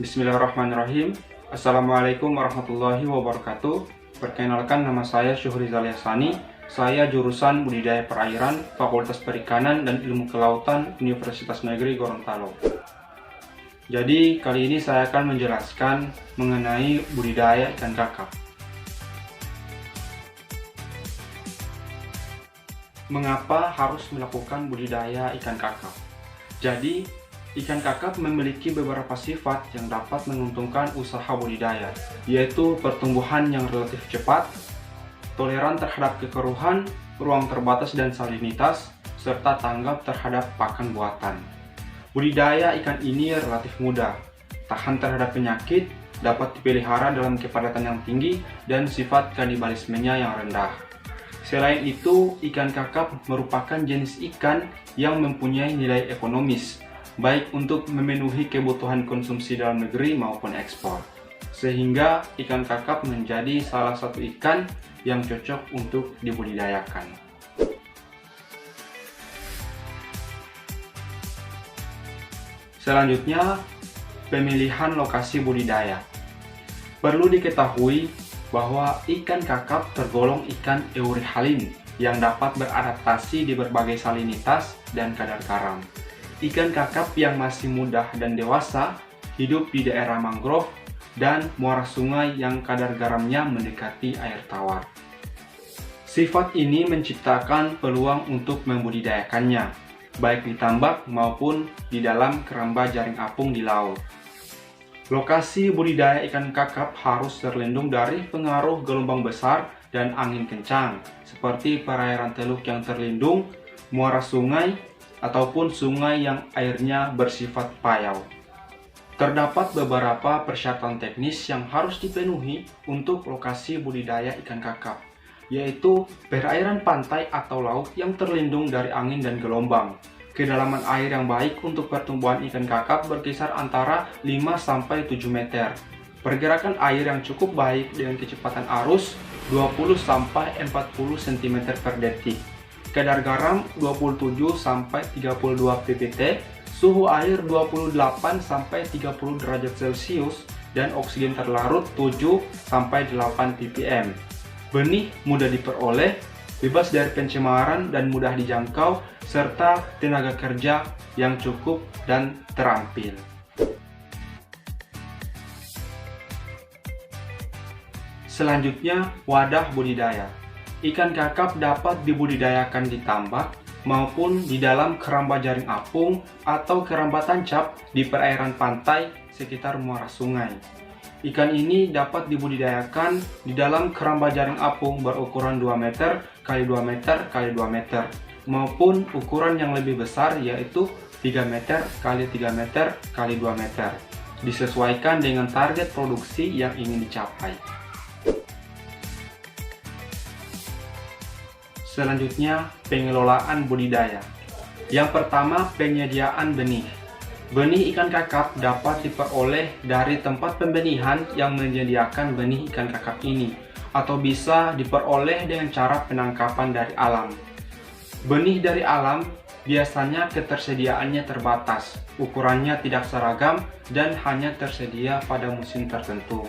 Bismillahirrahmanirrahim. Assalamualaikum warahmatullahi wabarakatuh. Perkenalkan, nama saya Syuhrizal Yasani. Saya jurusan Budidaya Perairan, Fakultas Perikanan dan Ilmu Kelautan, Universitas Negeri Gorontalo. Jadi, kali ini saya akan menjelaskan mengenai budidaya ikan kakap. Mengapa harus melakukan budidaya ikan kakap? Jadi, ikan kakap memiliki beberapa sifat yang dapat menguntungkan usaha budidaya, yaitu pertumbuhan yang relatif cepat, toleran terhadap kekeruhan, ruang terbatas dan salinitas, serta tanggap terhadap pakan buatan. Budidaya ikan ini relatif mudah, tahan terhadap penyakit, dapat dipelihara dalam kepadatan yang tinggi, dan sifat kanibalismenya yang rendah. Selain itu, ikan kakap merupakan jenis ikan yang mempunyai nilai ekonomis, baik untuk memenuhi kebutuhan konsumsi dalam negeri maupun ekspor. Sehingga ikan kakap menjadi salah satu ikan yang cocok untuk dibudidayakan. Selanjutnya, pemilihan lokasi budidaya. Perlu diketahui bahwa ikan kakap tergolong ikan euryhalin yang dapat beradaptasi di berbagai salinitas dan kadar garam. Ikan kakap yang masih muda dan dewasa hidup di daerah mangrove dan muara sungai yang kadar garamnya mendekati air tawar. Sifat ini menciptakan peluang untuk membudidayakannya, baik di tambak maupun di dalam keramba jaring apung di laut. Lokasi budidaya ikan kakap harus terlindung dari pengaruh gelombang besar dan angin kencang, seperti perairan teluk yang terlindung, muara sungai, ataupun sungai yang airnya bersifat payau. Terdapat beberapa persyaratan teknis yang harus dipenuhi untuk lokasi budidaya ikan kakap, yaitu perairan pantai atau laut yang terlindung dari angin dan gelombang. Kedalaman air yang baik untuk pertumbuhan ikan kakap berkisar antara 5-7 meter. Pergerakan air yang cukup baik dengan kecepatan arus 20-40 cm per detik. Kadar garam 27-32 ppt, suhu air 28-30 derajat Celcius, dan oksigen terlarut 7-8 ppm. Benih mudah diperoleh, bebas dari pencemaran dan mudah dijangkau, serta tenaga kerja yang cukup dan terampil. Selanjutnya, wadah budidaya. Ikan kakap dapat dibudidayakan di tambak maupun di dalam keramba jaring apung atau keramba tancap di perairan pantai sekitar muara sungai. Ikan ini dapat dibudidayakan di dalam keramba jaring apung berukuran 2 meter x 2 meter x 2 meter maupun ukuran yang lebih besar, yaitu 3 meter x 3 meter x 2 meter, disesuaikan dengan target produksi yang ingin dicapai. Selanjutnya, pengelolaan budidaya. Yang pertama, penyediaan benih. Benih ikan kakap dapat diperoleh dari tempat pembenihan yang menyediakan benih ikan kakap ini, atau bisa diperoleh dengan cara penangkapan dari alam. Benih dari alam biasanya ketersediaannya terbatas, ukurannya tidak seragam, dan hanya tersedia pada musim tertentu.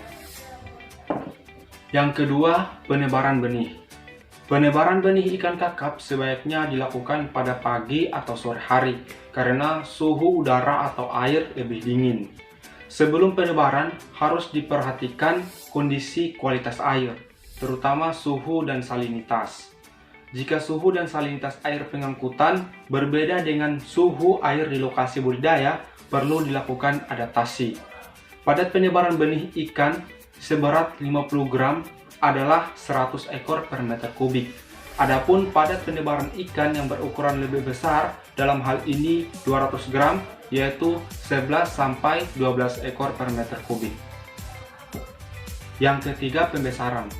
Yang kedua, penebaran benih. Penebaran benih ikan kakap sebaiknya dilakukan pada pagi atau sore hari karena suhu udara atau air lebih dingin. Sebelum penebaran harus diperhatikan kondisi kualitas air, terutama suhu dan salinitas. Jika suhu dan salinitas air pengangkutan berbeda dengan suhu air di lokasi budidaya, perlu dilakukan adaptasi. Padat penebaran benih ikan seberat 50 gram adalah 100 ekor per meter kubik. Adapun padat penebaran ikan yang berukuran lebih besar, dalam hal ini 200 gram, yaitu 11-12 ekor per meter kubik. Yang ketiga, pembesaran.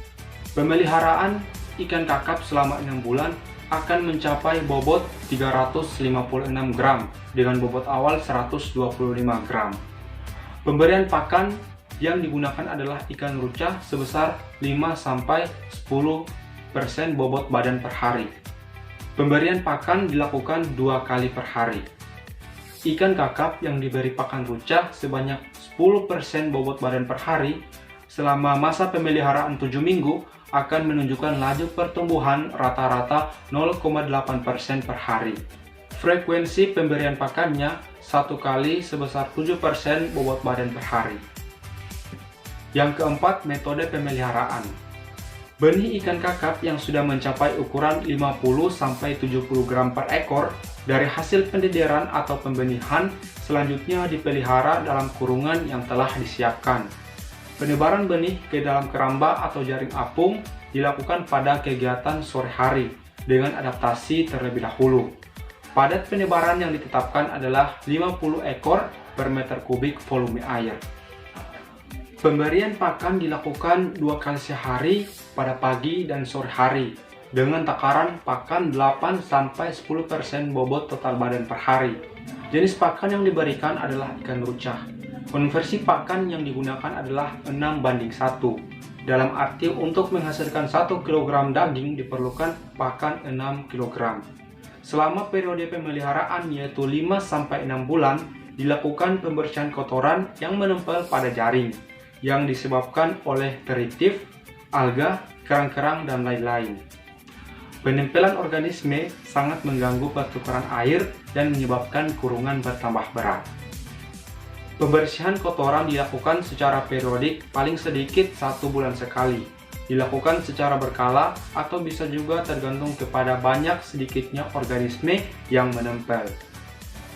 Pemeliharaan ikan kakap selama 6 bulan akan mencapai bobot 356 gram dengan bobot awal 125 gram. Pemberian pakan yang digunakan adalah ikan ruca sebesar 5-10% bobot badan per hari. Pemberian pakan dilakukan 2 kali per hari. Ikan kakap yang diberi pakan ruca sebanyak 10% bobot badan per hari selama masa pemeliharaan 7 minggu akan menunjukkan laju pertumbuhan rata-rata 0,8% per hari. Frekuensi pemberian pakannya 1 kali sebesar 7% bobot badan per hari. Yang keempat, metode pemeliharaan. Benih ikan kakap yang sudah mencapai ukuran 50-70 gram per ekor dari hasil pendederan atau pembenihan selanjutnya dipelihara dalam kurungan yang telah disiapkan. Penebaran benih ke dalam keramba atau jaring apung dilakukan pada kegiatan sore hari dengan adaptasi terlebih dahulu. Padat penebaran yang ditetapkan adalah 50 ekor per meter kubik volume air. Pemberian pakan dilakukan 2 kali sehari pada pagi dan sore hari dengan takaran pakan 8-10% bobot total badan per hari. Jenis pakan yang diberikan adalah ikan rucah. Konversi pakan yang digunakan adalah 6:1. Dalam arti untuk menghasilkan 1 kg daging diperlukan pakan 6 kg. Selama periode pemeliharaan yaitu 5-6 bulan dilakukan pembersihan kotoran yang menempel pada jaring yang disebabkan oleh teritif, alga, kerang-kerang, dan lain-lain. Penempelan organisme sangat mengganggu pertukaran air dan menyebabkan kurungan bertambah berat. Pembersihan kotoran dilakukan secara periodik paling sedikit 1 bulan sekali. Dilakukan secara berkala atau bisa juga tergantung kepada banyak sedikitnya organisme yang menempel.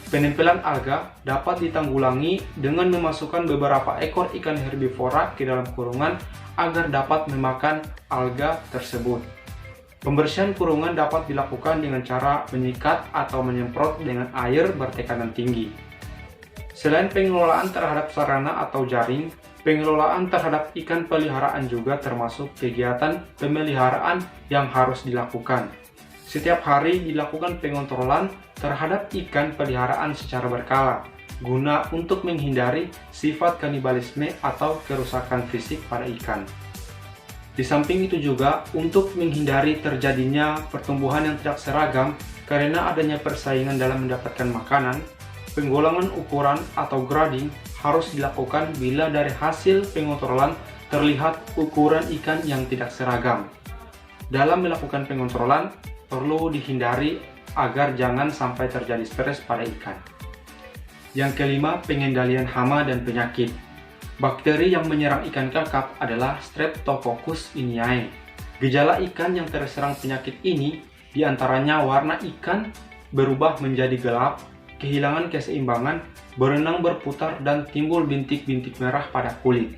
Penempelan alga dapat ditanggulangi dengan memasukkan beberapa ekor ikan herbivora ke dalam kurungan agar dapat memakan alga tersebut. Pembersihan kurungan dapat dilakukan dengan cara menyikat atau menyemprot dengan air bertekanan tinggi. Selain pengelolaan terhadap sarana atau jaring, pengelolaan terhadap ikan peliharaan juga termasuk kegiatan pemeliharaan yang harus dilakukan. Setiap hari dilakukan pengontrolan terhadap ikan peliharaan secara berkala, guna untuk menghindari sifat kanibalisme atau kerusakan fisik pada ikan. Di samping itu juga untuk menghindari terjadinya pertumbuhan yang tidak seragam karena adanya persaingan dalam mendapatkan makanan, penggolongan ukuran atau grading harus dilakukan bila dari hasil pengontrolan terlihat ukuran ikan yang tidak seragam. Dalam melakukan pengontrolan, perlu dihindari agar jangan sampai terjadi stres pada ikan. Yang kelima, pengendalian hama dan penyakit. Bakteri yang menyerang ikan kakap adalah Streptococcus iniae. Gejala ikan yang terserang penyakit ini diantaranya warna ikan berubah menjadi gelap, kehilangan keseimbangan, berenang berputar, dan timbul bintik-bintik merah pada kulit.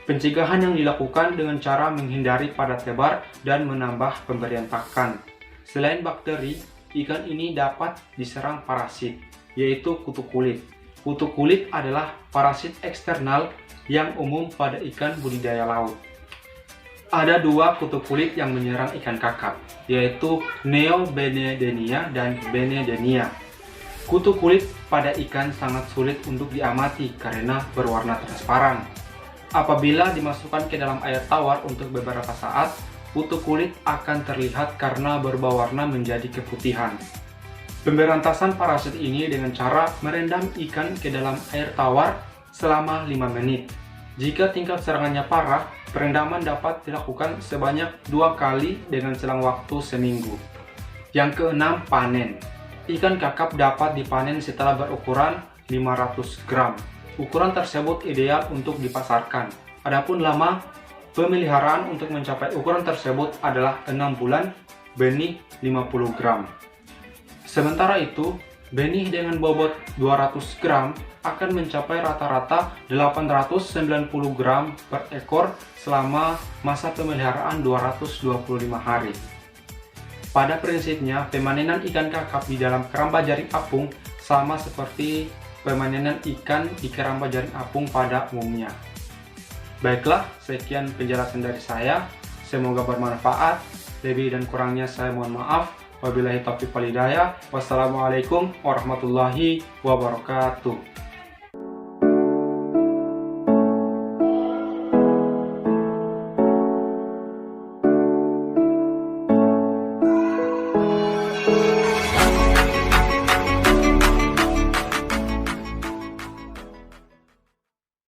Pencegahan yang dilakukan dengan cara menghindari padat lebar dan menambah pemberian pakan. Selain bakteri, ikan ini dapat diserang parasit, yaitu kutu kulit. Kutu kulit adalah parasit eksternal yang umum pada ikan budidaya laut. Ada 2 kutu kulit yang menyerang ikan kakap, yaitu Neobenedenia dan Benedenia. Kutu kulit pada ikan sangat sulit untuk diamati karena berwarna transparan. Apabila dimasukkan ke dalam air tawar untuk beberapa saat, kutu kulit akan terlihat karena berubah warna menjadi keputihan. Pemberantasan parasit ini dengan cara merendam ikan ke dalam air tawar selama 5 menit. Jika tingkat serangannya parah, perendaman dapat dilakukan sebanyak 2 kali dengan selang waktu seminggu. Yang keenam, panen. Ikan kakap dapat dipanen setelah berukuran 500 gram. Ukuran tersebut ideal untuk dipasarkan. Adapun lama pemeliharaan untuk mencapai ukuran tersebut adalah 6 bulan, benih 50 gram. Sementara itu, benih dengan bobot 200 gram akan mencapai rata-rata 890 gram per ekor selama masa pemeliharaan 225 hari. Pada prinsipnya, pemanenan ikan kakap di dalam keramba jaring apung sama seperti pemanenan ikan di keramba jaring apung pada umumnya. Baiklah, sekian penjelasan dari saya. Semoga bermanfaat. Lebih dan kurangnya saya mohon maaf. Wabillahi taufiq wal hidayah. Wassalamualaikum warahmatullahi wabarakatuh.